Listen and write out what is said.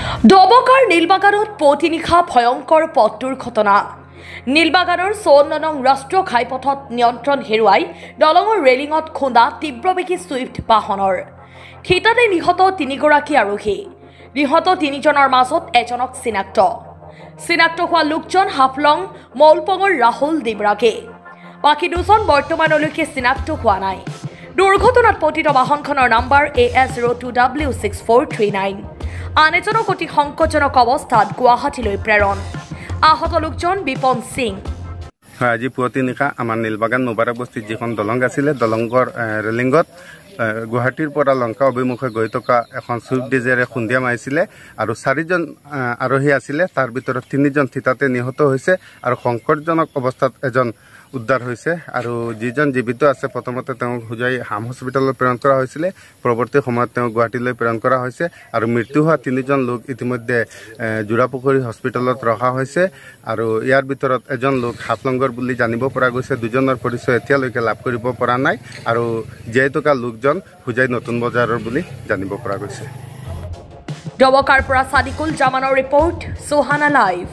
ডবকাৰ নীলবাগানত পুৱতি নিশা ভয়ংকৰ পথ দুৰ্ঘটনা। নীলবাগানৰ 54 নং ৰাষ্ট্ৰীয় ঘাইপথত নিয়ন্ত্ৰণ হেৰুৱাই দলঙৰ ৰেলিঙত খুন্দা তীব্ৰবেগী ছুইফ্ট বাহনৰ। থিতাতে নিহত 3গৰাকী আৰোহী। নিহত 3জনৰ মাজত এজনক চিনাক্ত হোৱা লোকজন হাফলং মৌলপঙৰ ৰাহুল ডিমৰাগে। বাকী 2জন বৰ্তমানলৈকে চিনাক্ত হোৱা নাই। দুৰ্ঘটনাত পতিত বাহনখনৰ নম্বৰ AS02W6439। আন এজনক অতি সংকটজনক অৱস্থাত গুৱাহাটীলৈ প্ৰেৰণ। আহত লোকজন বিপন সিং। আজি পুৱতি নিশা আমাৰ নীলবাগান মুবাৰক বস্তিত যিখন দলং আছিলে, দলংৰ ৰেলিঙত গুৱাহাটীৰ পৰা লংকা অভিমুখে গৈ থকা এখন ছুইফ্ট ডিজায়াৰে খুন্দিয়া মাৰিছিলে আৰু 4জন আৰোহী আছিলে। তাৰ ভিতৰত 3জন থিতাতে নিহত হৈছে আৰু সংকটজনক অৱস্থাত এজন উদ্ধাৰ হৈছে আৰু যিজন জীৱিত আছে প্ৰথমতে তেওঁক হুজাই হাম হস্পিটেলত প্ৰেৰণ কৰা হৈছিলে। পৰৱৰ্তী সময়ত তেওঁক গুৱাহাটীলৈ প্ৰেৰণ কৰা হৈছে আৰু মৃত্যু হোৱা 3জন লোক ইতিমধ্যে জোৰাপুখুৰী হস্পিটেলত ৰখা হৈছে আৰু ইয়াৰ ভিতৰত এজন লোক হাফলংগৰ বুলি জানিব পৰা গৈছে। 2জনৰ পৰিচয় এতিয়ালৈকে লাভ কৰিব পৰা নাই আৰু জীয়াই থকা লোকজন হুজাই নতুন বজাৰৰ বুলি জানিব পৰা গৈছে। ডবকাৰ পৰা সাদিকুল জামানৰ ৰিপৰ্ট, সোহানা লাইভ।